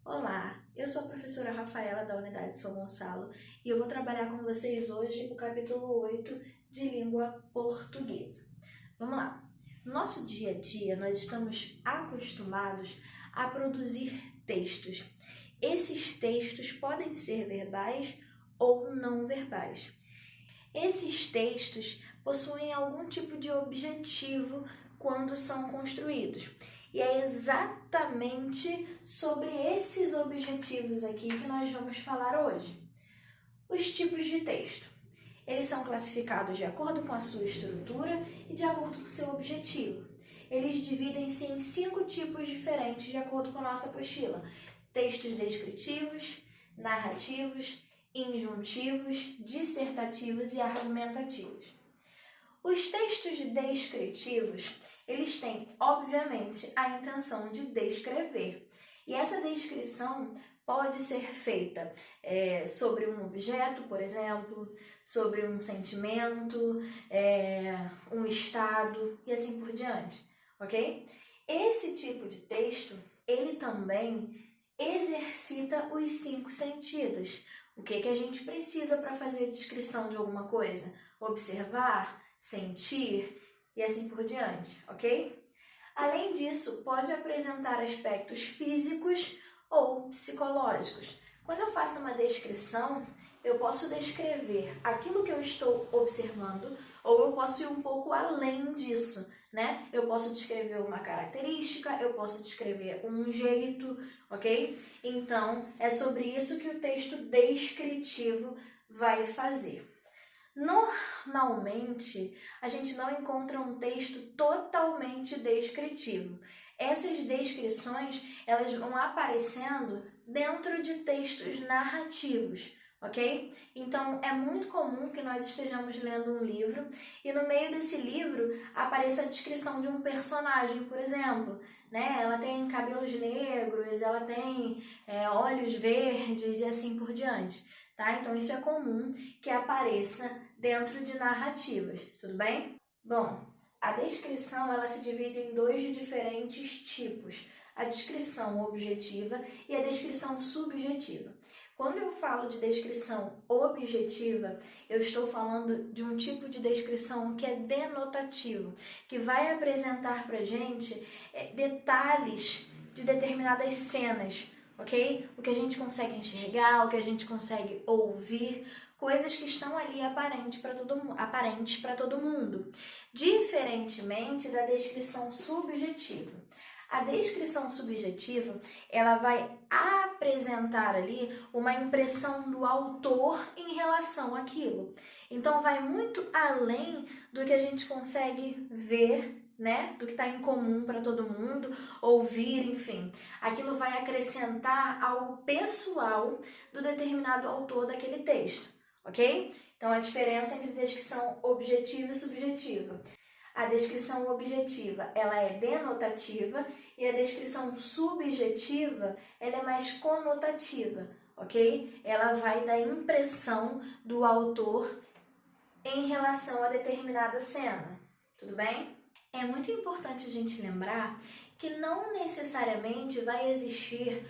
Olá, eu sou a professora Rafaela da Unidade São Gonçalo e eu vou trabalhar com vocês hoje o capítulo 8 de língua portuguesa. Vamos lá! No nosso dia a dia, nós estamos acostumados a produzir textos. Esses textos podem ser verbais ou não verbais. Esses textos possuem algum tipo de objetivo quando são construídos. E é exatamente sobre esses objetivos aqui que nós vamos falar hoje. Os tipos de texto. Eles são classificados de acordo com a sua estrutura e de acordo com o seu objetivo. Eles dividem-se em 5 tipos diferentes de acordo com a nossa apostila. Textos descritivos, narrativos, injuntivos, dissertativos e argumentativos. Os textos descritivos, eles têm, obviamente, a intenção de descrever. E essa descrição pode ser feita sobre um objeto, por exemplo, sobre um sentimento, um estado e assim por diante, ok? Esse tipo de texto, ele também exercita os 5 sentidos. O que a gente precisa para fazer a descrição de alguma coisa? Observar, sentir e assim por diante, ok? Além disso, pode apresentar aspectos físicos ou psicológicos. Quando eu faço uma descrição, eu posso descrever aquilo que eu estou observando ou eu posso ir um pouco além disso, né? Eu posso descrever uma característica, eu posso descrever um jeito, ok? Então, é sobre isso que o texto descritivo vai fazer. Normalmente, a gente não encontra um texto totalmente descritivo. Essas descrições, elas vão aparecendo dentro de textos narrativos, ok? Então, é muito comum que nós estejamos lendo um livro e no meio desse livro apareça a descrição de um personagem, por exemplo, né? Ela tem cabelos negros, ela tem olhos verdes e assim por diante, tá? Então, isso é comum que apareça dentro de narrativas, tudo bem? Bom, a descrição ela se divide em 2 diferentes tipos, a descrição objetiva e a descrição subjetiva. Quando eu falo de descrição objetiva, eu estou falando de um tipo de descrição que é denotativo, que vai apresentar para a gente detalhes de determinadas cenas, ok? O que a gente consegue enxergar, o que a gente consegue ouvir, coisas que estão ali aparentes para todo mundo, diferentemente da descrição subjetiva. A descrição subjetiva, ela vai apresentar ali uma impressão do autor em relação àquilo. Então, vai muito além do que a gente consegue ver, né, do que está em comum para todo mundo, ouvir, enfim. Aquilo vai acrescentar algo pessoal do determinado autor daquele texto, ok? Então, a diferença entre descrição objetiva e subjetiva. A descrição objetiva, ela é denotativa e a descrição subjetiva, ela é mais conotativa, ok? Ela vai dar impressão do autor em relação a determinada cena, tudo bem? É muito importante a gente lembrar que não necessariamente vai existir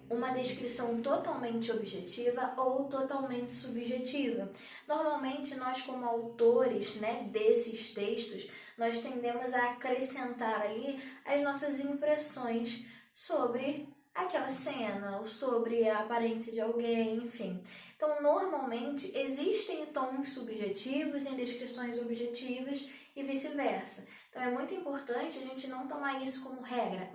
uma descrição totalmente objetiva ou totalmente subjetiva. Normalmente, nós como autores, né, desses textos, nós tendemos a acrescentar ali as nossas impressões sobre aquela cena, ou sobre a aparência de alguém, enfim. Então, normalmente, existem tons subjetivos em descrições objetivas e vice-versa. Então, é muito importante a gente não tomar isso como regra.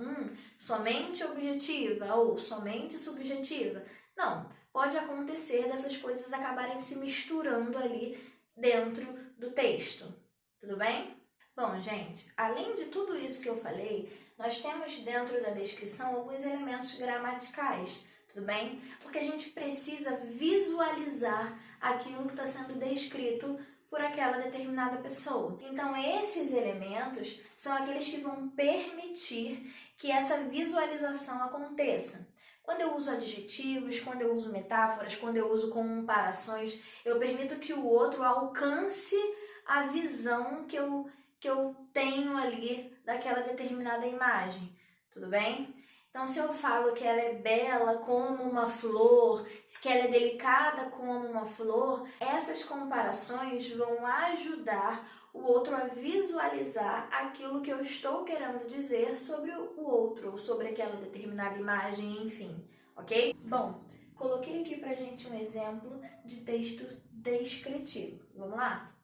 Somente objetiva ou somente subjetiva. Não, pode acontecer dessas coisas acabarem se misturando ali dentro do texto. Tudo bem? Bom, gente, além de tudo isso que eu falei, nós temos dentro da descrição alguns elementos gramaticais, tudo bem? Porque a gente precisa visualizar aquilo que está sendo descrito por aquela determinada pessoa. Então, esses elementos são aqueles que vão permitir que essa visualização aconteça. Quando eu uso adjetivos, quando eu uso metáforas, quando eu uso comparações, eu permito que o outro alcance a visão que eu tenho ali daquela determinada imagem, tudo bem? Então, se eu falo que ela é bela como uma flor, que ela é delicada como uma flor, essas comparações vão ajudar o outro a visualizar aquilo que eu estou querendo dizer sobre o outro, ou sobre aquela determinada imagem, enfim, ok? Bom, coloquei aqui pra gente um exemplo de texto descritivo. Vamos lá?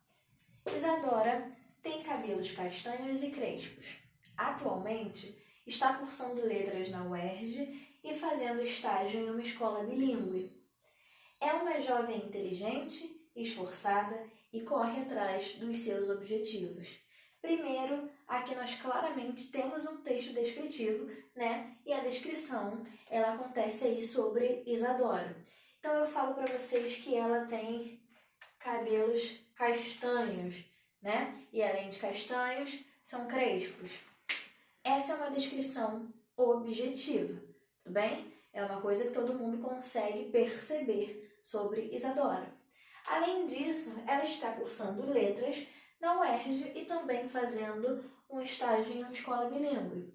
Isadora tem cabelos castanhos e crespos. Atualmente, está cursando letras na UERJ e fazendo estágio em uma escola bilíngue. É uma jovem inteligente, esforçada e corre atrás dos seus objetivos. Primeiro, aqui nós claramente temos um texto descritivo, né? E a descrição, ela acontece aí sobre Isadora. Então eu falo para vocês que ela tem cabelos castanhos, né? E além de castanhos, são crespos. Essa é uma descrição objetiva, tudo bem? É uma coisa que todo mundo consegue perceber sobre Isadora. Além disso, ela está cursando letras na UERJ e também fazendo um estágio em uma escola bilíngue.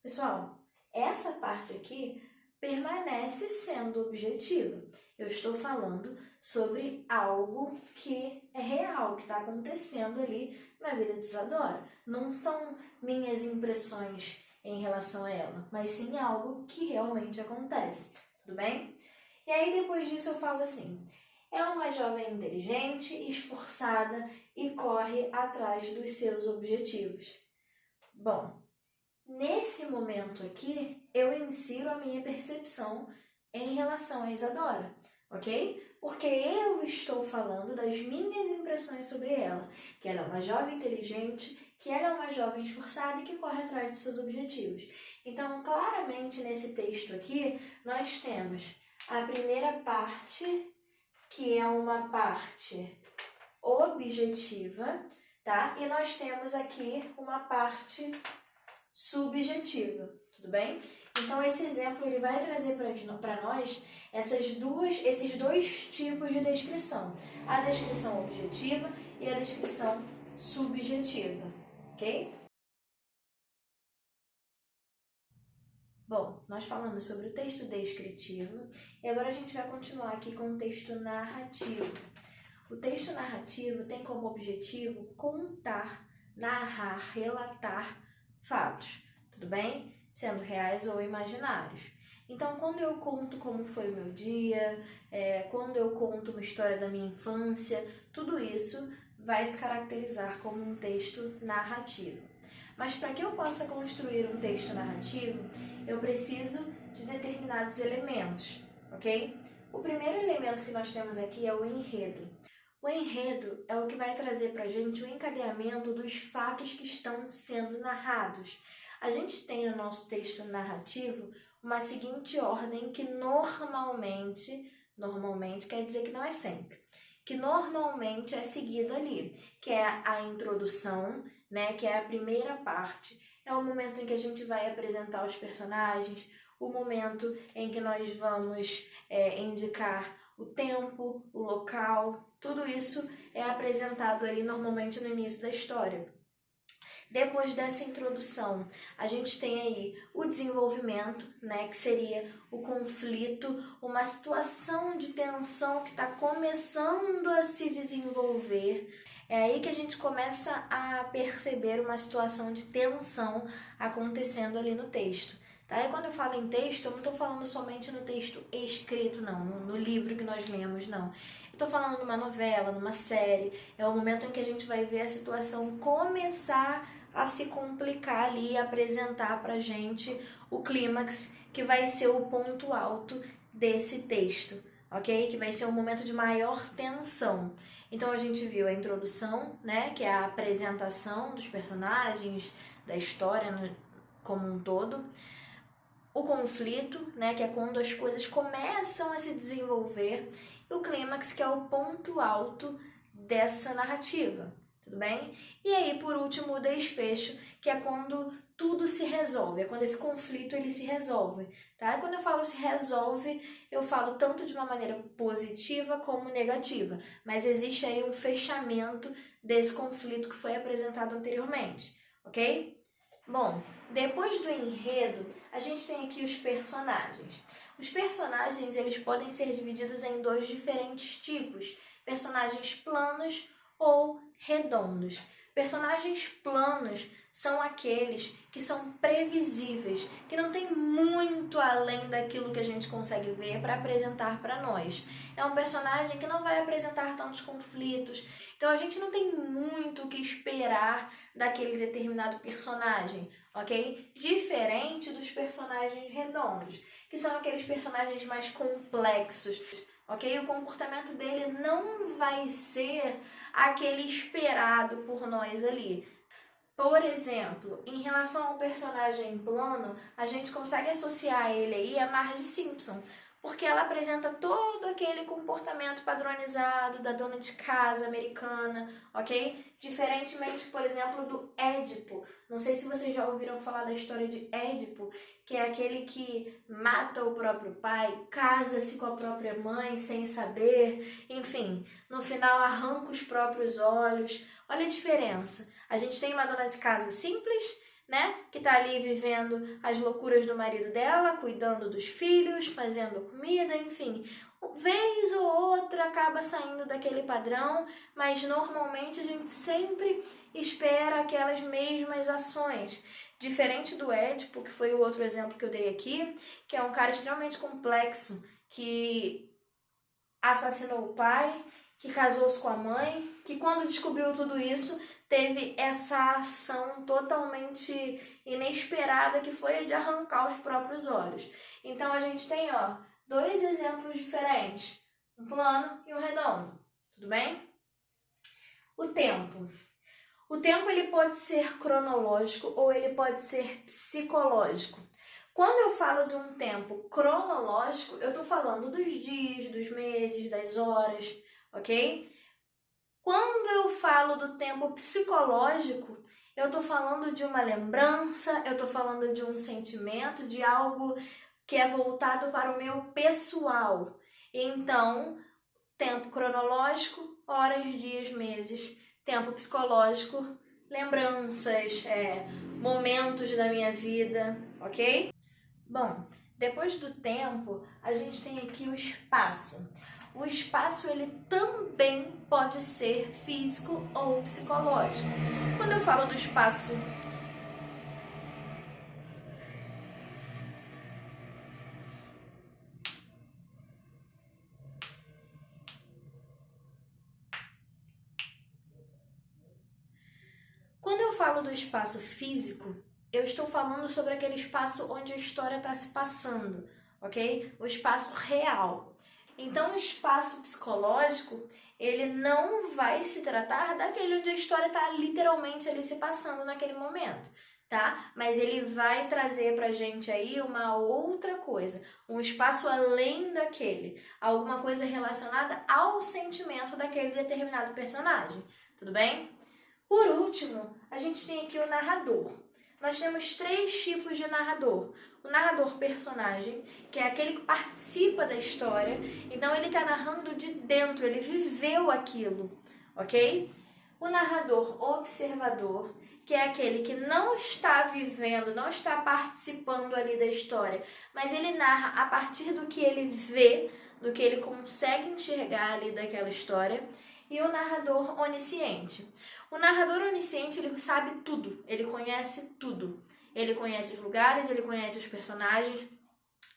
Pessoal, essa parte aqui permanece sendo objetiva. Eu estou falando sobre algo que é real, que está acontecendo ali na vida de Isadora. Não são minhas impressões em relação a ela, mas sim algo que realmente acontece, tudo bem? E aí depois disso eu falo assim, é uma jovem inteligente, esforçada e corre atrás dos seus objetivos. Bom, nesse momento aqui, eu insiro a minha percepção em relação a Isadora, ok? Porque eu estou falando das minhas impressões sobre ela, que ela é uma jovem inteligente, que ela é uma jovem esforçada e que corre atrás de seus objetivos. Então, claramente nesse texto aqui, nós temos a primeira parte, que é uma parte objetiva, tá? E nós temos aqui uma parte subjetiva, tudo bem? Então esse exemplo ele vai trazer para nós esses dois tipos de descrição, a descrição objetiva e a descrição subjetiva, ok? Bom, nós falamos sobre o texto descritivo e agora a gente vai continuar aqui com o texto narrativo. O texto narrativo tem como objetivo contar, narrar, relatar fatos, tudo bem? Sendo reais ou imaginários. Então, quando eu conto como foi o meu dia, quando eu conto uma história da minha infância, tudo isso vai se caracterizar como um texto narrativo. Mas para que eu possa construir um texto narrativo, eu preciso de determinados elementos, ok? O primeiro elemento que nós temos aqui é o enredo. O enredo é o que vai trazer para a gente o encadeamento dos fatos que estão sendo narrados. A gente tem no nosso texto narrativo uma seguinte ordem que normalmente quer dizer que não é sempre, que normalmente é seguida ali, que é a introdução, né, que é a primeira parte, é o momento em que a gente vai apresentar os personagens, o momento em que nós vamos indicar o tempo, o local, tudo isso é apresentado ali normalmente no início da história. Depois dessa introdução, a gente tem aí o desenvolvimento, né, que seria o conflito, uma situação de tensão que está começando a se desenvolver. É aí que a gente começa a perceber uma situação de tensão acontecendo ali no texto. Tá? E quando eu falo em texto, eu não estou falando somente no texto escrito, não, no livro que nós lemos, não. Eu estou falando numa novela, numa série. É o momento em que a gente vai ver a situação começar a se complicar ali e apresentar pra gente o clímax, que vai ser o ponto alto desse texto, ok? Que vai ser um momento de maior tensão. Então a gente viu a introdução, né, que é a apresentação dos personagens, da história como um todo. O conflito, né, que é quando as coisas começam a se desenvolver. E o clímax, que é o ponto alto dessa narrativa, tudo bem? E aí, por último, o desfecho, que é quando tudo se resolve, é quando esse conflito ele se resolve, tá? E quando eu falo se resolve, eu falo tanto de uma maneira positiva como negativa, mas existe aí um fechamento desse conflito que foi apresentado anteriormente, ok? Bom, depois do enredo, a gente tem aqui os personagens. Os personagens, eles podem ser divididos em dois diferentes tipos: personagens planos ou redondos. Personagens planos são aqueles que são previsíveis, que não tem muito além daquilo que a gente consegue ver para apresentar para nós. É um personagem que não vai apresentar tantos conflitos, então a gente não tem muito o que esperar daquele determinado personagem, ok? Diferente dos personagens redondos, que são aqueles personagens mais complexos, ok? O comportamento dele não vai ser aquele esperado por nós ali. Por exemplo, em relação ao personagem plano, a gente consegue associar ele aí a Marge Simpson, porque ela apresenta todo aquele comportamento padronizado da dona de casa americana, ok? Diferentemente, por exemplo, do Édipo. Não sei se vocês já ouviram falar da história de Édipo, que é aquele que mata o próprio pai, casa-se com a própria mãe sem saber, enfim, no final arranca os próprios olhos. Olha a diferença. A gente tem uma dona de casa simples, né, que tá ali vivendo as loucuras do marido dela, cuidando dos filhos, fazendo comida, enfim. Vez ou outra acaba saindo daquele padrão, mas normalmente a gente sempre espera aquelas mesmas ações. Diferente do Édipo, que foi o outro exemplo que eu dei aqui, que é um cara extremamente complexo, que assassinou o pai, que casou-se com a mãe, que quando descobriu tudo isso, teve essa ação totalmente inesperada, que foi a de arrancar os próprios olhos. Então a gente tem, dois exemplos diferentes, um plano e um redondo, tudo bem? O tempo. O tempo ele pode ser cronológico ou ele pode ser psicológico. Quando eu falo de um tempo cronológico, eu estou falando dos dias, dos meses, das horas, ok? Quando eu falo do tempo psicológico, eu estou falando de uma lembrança, eu estou falando de um sentimento, de algo que é voltado para o meu pessoal. Então, tempo cronológico, horas, dias, meses. Tempo psicológico, lembranças, momentos da minha vida, ok? Bom, depois do tempo, a gente tem aqui o espaço. O espaço ele também pode ser físico ou psicológico. Quando eu falo do espaço Quando eu falo do espaço físico, eu estou falando sobre aquele espaço onde a história está se passando, ok? O espaço real. Então, o espaço psicológico, ele não vai se tratar daquele onde a história está literalmente ali se passando naquele momento, tá? Mas ele vai trazer pra gente aí uma outra coisa, um espaço além daquele, alguma coisa relacionada ao sentimento daquele determinado personagem, tudo bem? Por último, a gente tem aqui o narrador. Nós temos três tipos de narrador. O narrador personagem, que é aquele que participa da história, então ele está narrando de dentro, ele viveu aquilo, ok? O narrador observador, que é aquele que não está vivendo, não está participando ali da história, mas ele narra a partir do que ele vê, do que ele consegue enxergar ali daquela história. E o narrador onisciente. O narrador onisciente, ele sabe tudo, ele conhece tudo. Ele conhece os lugares, ele conhece os personagens,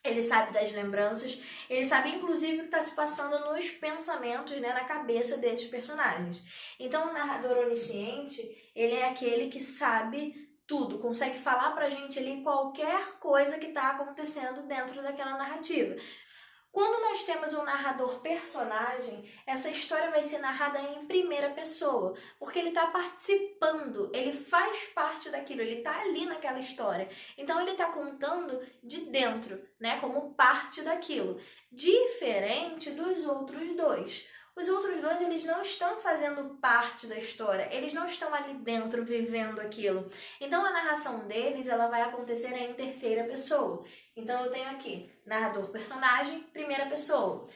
ele sabe das lembranças, ele sabe inclusive o que está se passando nos pensamentos, né, na cabeça desses personagens. Então o narrador onisciente, ele é aquele que sabe tudo, consegue falar pra gente ali qualquer coisa que está acontecendo dentro daquela narrativa. Quando nós temos um narrador personagem, essa história vai ser narrada em primeira pessoa, porque ele está participando, ele faz parte daquilo, ele está ali naquela história. Então ele está contando de dentro, né, como parte daquilo, diferente dos outros dois. Os outros dois, eles não estão fazendo parte da história, eles não estão ali dentro vivendo aquilo. Então a narração deles, ela vai acontecer em terceira pessoa. Então eu tenho aqui narrador personagem, primeira pessoa.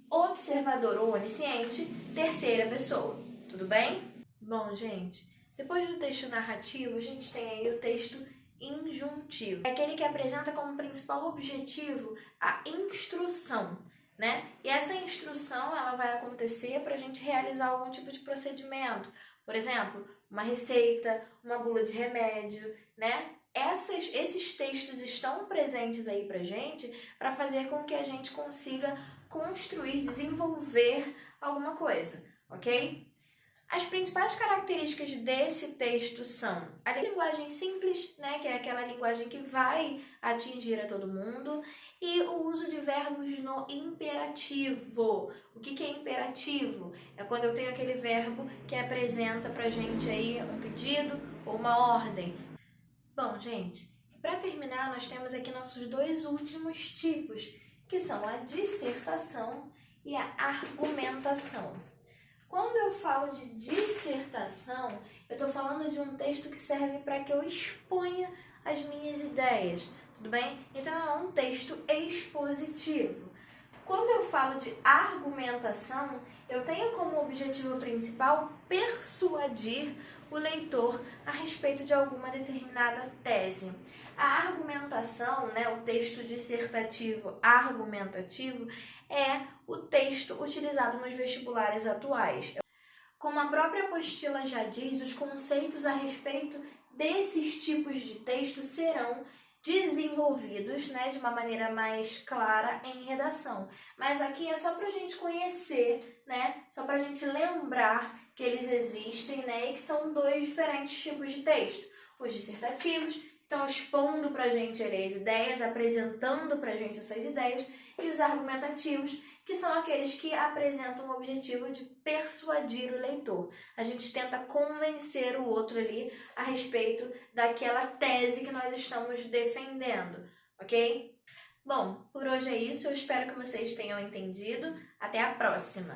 Observador ou onisciente, terceira pessoa. Tudo bem? Bom, gente, depois do texto narrativo, a gente tem aí o texto injuntivo. É aquele que apresenta como principal objetivo a instrução, né? E essa instrução ela vai acontecer para a gente realizar algum tipo de procedimento. Por exemplo, uma receita, uma bula de remédio, né? Esses textos estão presentes aí pra gente para fazer com que a gente consiga construir, desenvolver alguma coisa, ok? As principais características desse texto são a linguagem simples, né, que é aquela linguagem que vai atingir a todo mundo, e o uso de verbos no imperativo. O que é imperativo? É quando eu tenho aquele verbo que apresenta pra gente aí um pedido ou uma ordem. Bom, gente, para terminar, nós temos aqui nossos dois últimos tipos, que são a dissertação e a argumentação. Quando eu falo de dissertação, eu estou falando de um texto que serve para que eu exponha as minhas ideias, tudo bem? Então é um texto expositivo. Quando eu falo de argumentação, eu tenho como objetivo principal persuadir o leitor a respeito de alguma determinada tese. A argumentação, né, o texto dissertativo argumentativo, é o texto utilizado nos vestibulares atuais. Como a própria apostila já diz, os conceitos a respeito desses tipos de texto serão desenvolvidos, né, de uma maneira mais clara em redação. Mas aqui é só para a gente conhecer, né, só para a gente lembrar que eles existem, né, e que são dois diferentes tipos de texto. Os dissertativos, que estão expondo para a gente as ideias, apresentando para a gente essas ideias, e os argumentativos, que são aqueles que apresentam o objetivo de persuadir o leitor. A gente tenta convencer o outro ali a respeito daquela tese que nós estamos defendendo, ok? Bom, por hoje é isso. Eu espero que vocês tenham entendido. Até a próxima!